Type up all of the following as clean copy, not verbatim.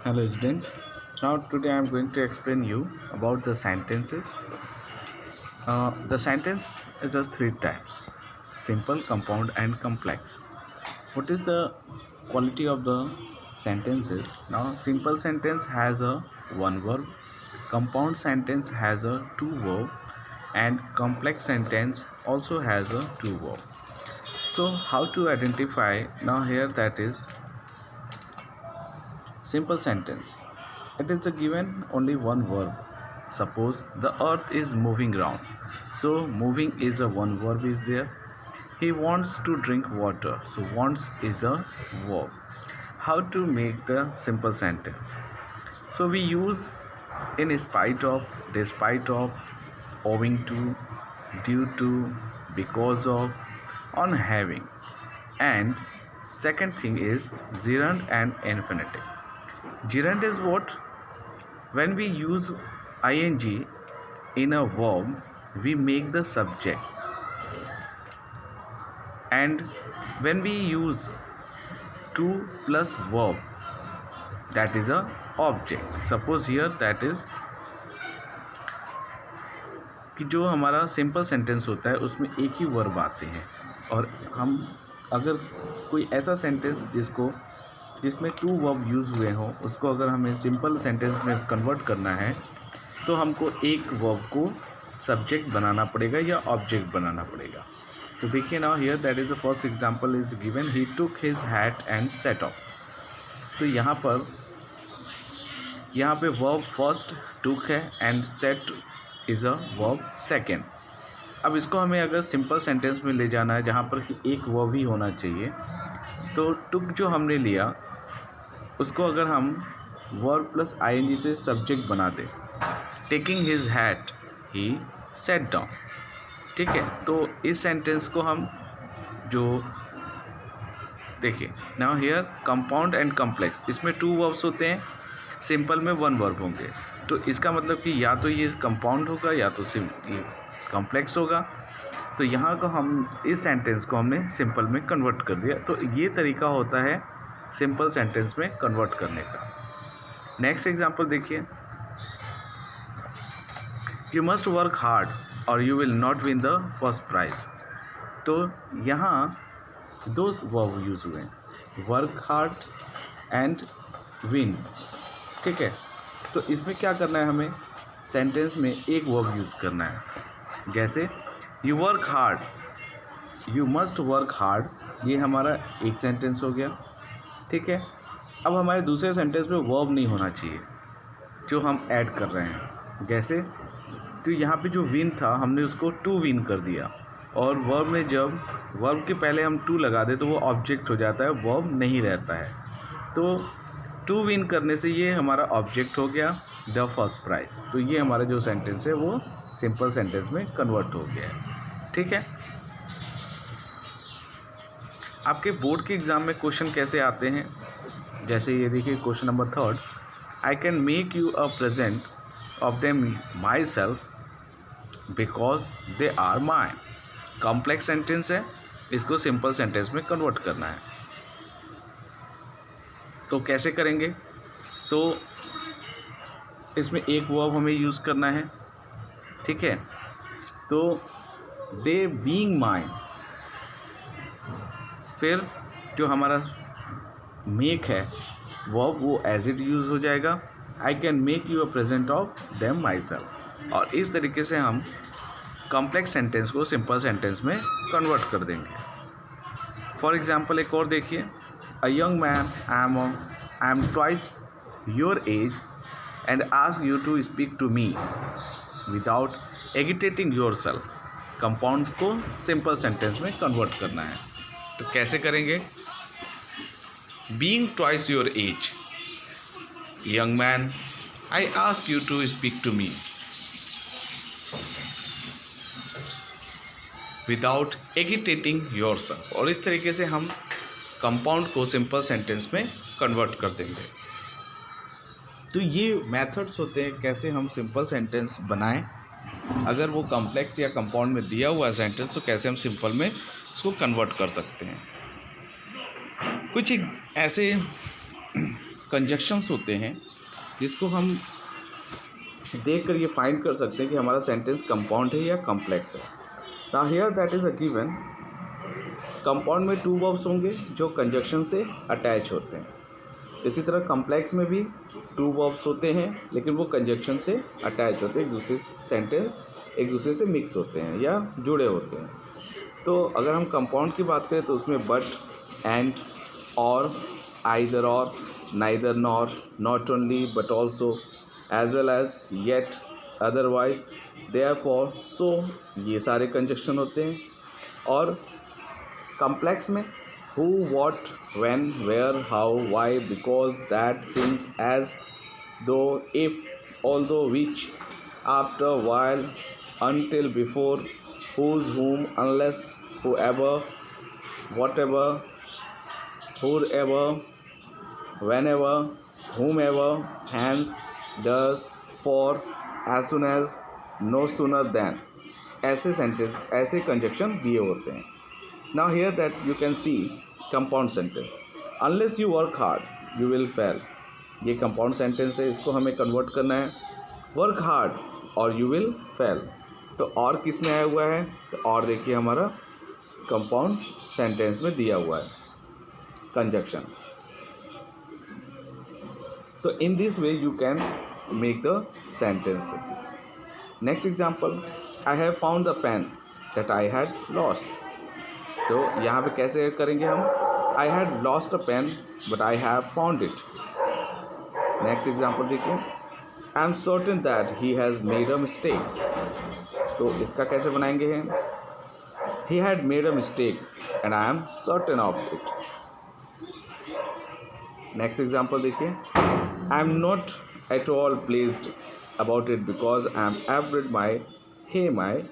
Hello student. Now today I am going to explain you about the sentences. The sentence is of three types: simple, compound, and complex. What is the quality of the sentences? Now simple sentence has a one verb, compound sentence has a two verb, and complex sentence also has a two verb. So how to identify? Now here that is simple sentence. It is a given only one verb. Suppose the earth is moving round. So moving is a one verb is there. He wants to drink water. So wants is a verb. How to make the simple sentence? So we use in spite of, despite of, owing to, due to, because of, on having. And second thing is gerund and infinitive. Gerund is what? When we use ing in a verb, we make the subject. And when we use to plus verb, that is a object. Suppose here that is कि जो हमारा simple sentence होता है उसमें एक ही verb आते हैं, और हम अगर कोई ऐसा सेंटेंस जिसमें टू वर्ब यूज़ हुए हों उसको अगर हमें सिंपल सेंटेंस में कन्वर्ट करना है तो हमको एक वर्ब को सब्जेक्ट बनाना पड़ेगा या ऑब्जेक्ट बनाना पड़ेगा. तो देखिए ना here that is the first example is given, he took his hat and set of. तो यहाँ पे वर्ब फर्स्ट टुक है and set is a verb second. अब इसको हमें अगर सिंपल सेंटेंस में ले जाना है जहाँ पर कि एक वर्ब ही होना चाहिए, तो टुक जो हमने लिया उसको अगर हम वर्ब प्लस ing से सब्जेक्ट बना दें, टेकिंग हिज हैट ही सेट डाउन. ठीक है, तो इस सेंटेंस को हम जो देखिए now here compound and complex, इसमें टू वर्ब्स होते हैं, सिंपल में वन वर्ब होंगे. तो इसका मतलब कि या तो ये कंपाउंड होगा या तो ये कॉम्प्लेक्स होगा. तो यहाँ को हम इस सेंटेंस को हमने सिंपल में कन्वर्ट कर दिया. तो ये तरीका होता है सिंपल सेंटेंस में कन्वर्ट करने का. नेक्स्ट एग्जांपल देखिए, यू मस्ट वर्क हार्ड और you will not win the first prize. तो यहाँ दो वर्ब यूज़ हुए हैं, वर्क हार्ड एंड विन. ठीक है, तो इसमें क्या करना है, हमें सेंटेंस में एक वर्ब यूज़ करना है. जैसे you work hard, you must work hard, ये हमारा एक सेंटेंस हो गया. ठीक है, अब हमारे दूसरे सेंटेंस में वर्ब नहीं होना चाहिए जो हम ऐड कर रहे हैं. जैसे तो यहाँ पे जो विन था हमने उसको टू विन कर दिया, और वर्ब में जब वर्ब के पहले हम टू लगा दे तो वो ऑब्जेक्ट हो जाता है, वर्ब नहीं रहता है. तो टू विन करने से ये हमारा ऑब्जेक्ट हो गया द फर्स्ट प्राइज. तो ये हमारा जो सेंटेंस है वो सिंपल सेंटेंस में कन्वर्ट हो गया है. ठीक है, आपके बोर्ड के एग्ज़ाम में क्वेश्चन कैसे आते हैं, जैसे ये देखिए question number third, I can make you a present of them myself because they are mine. Complex sentence है, इसको सिंपल सेंटेंस में कन्वर्ट करना है. तो कैसे करेंगे, तो इसमें एक वर्ब हमें यूज़ करना है. ठीक है, तो दे बीइंग माइन, फिर जो हमारा मेक है वर्ब वो एज इट यूज़ हो जाएगा, I can make you a present of them myself. और इस तरीके से हम कॉम्प्लेक्स सेंटेंस को सिंपल सेंटेंस में कन्वर्ट कर देंगे. फॉर एग्जांपल एक और देखिए, a young man I am twice your age and ask you to speak to me without agitating yourself. Compound को सिंपल सेंटेंस में कन्वर्ट करना है. तो कैसे करेंगे, being twice your age, young man I ask you to speak to me without agitating yourself. और इस तरीके से हम कंपाउंड को सिंपल सेंटेंस में कन्वर्ट कर देंगे. तो ये मेथड्स होते हैं कैसे हम सिंपल सेंटेंस बनाएं. अगर वो कॉम्प्लेक्स या कंपाउंड में दिया हुआ है सेंटेंस तो कैसे हम सिंपल में उसको कन्वर्ट कर सकते हैं. कुछ ऐसे कंजक्शंस होते हैं जिसको हम देख कर ये फाइंड कर सकते हैं कि हमारा सेंटेंस कंपाउंड है या कॉम्प्लेक्स है। Now here that is a given, compound में 2 वर्ब्स होंगे जो कंजक्शन से अटैच होते हैं। इसी तरह कॉम्प्लेक्स में भी 2 वर्ब्स होते हैं लेकिन वो कंजक्शन से अटैच होते हैं, एक दूसरे से मिक्स होते हैं या जुड़े होते हैं। तो अगर हम कंपाउंड की बात करें तो उसमें but, and, or, either or, neither nor, not only but also, as well as, yet, otherwise, therefore, so, ये सारे कंजक्शन होते हैं। और कॉम्प्लेक्स में who, what, when, where, how, why, because, that, since, as, though, if, although, which, after, while, until, before, whose, whom, unless, whoever, whatever, whoever, whenever, whomever, hence, thus, for, as soon as, no sooner than, ऐसे sentence, ऐसे conjunction दिए होते हैं। Now here that you can see compound sentence. Unless you work hard, you will fail. ये compound sentence है, इसको हमें convert करना है work hard और you will fail. तो और किसने आया हुआ है, तो और देखिए हमारा compound sentence में दिया हुआ है conjunction. तो in this way you can make the sentence. Next example, I have found the pen that I had lost. तो यहाँ पे कैसे करेंगे हम, I had lost a pen but I have found it. Next example देखिए, I am certain that he has made a mistake. तो इसका कैसे बनाएंगे हैं, he had made a mistake and I am certain of it. Next example देखिए, I am not at all pleased about it because I am worried my hey my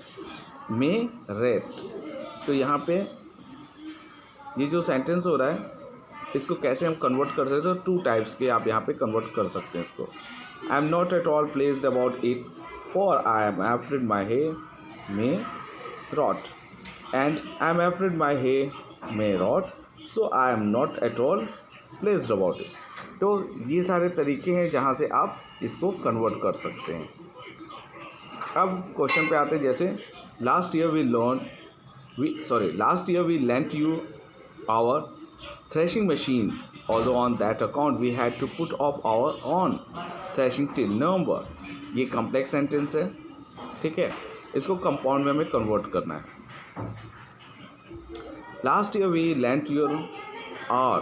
may rate. तो यहाँ पे ये जो सेंटेंस हो रहा है इसको कैसे हम कन्वर्ट कर सकते हैं, तो 2 टाइप्स के आप यहाँ पे कन्वर्ट कर सकते हैं इसको। I am not at all pleased about it for I am afraid my hay may rot, and I am afraid my hay may rot, so I am not at all pleased about it. तो ये सारे तरीके हैं जहाँ से आप इसको convert कर सकते हैं। अब क्वेश्चन पे आते हैं, जैसे last year we lent you our threshing machine, although on that account we had to put off our own threshing till November. ये complex sentence है, ठीक है, इसको compound में हमें convert करना है। Last year we lent your our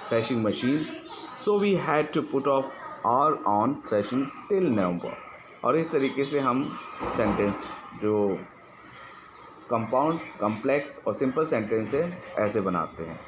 threshing machine, so we had to put off our own threshing till November. और इस तरीके से हम sentence जो कंपाउंड, कॉम्प्लेक्स और सिंपल सेंटेंस है ऐसे बनाते हैं।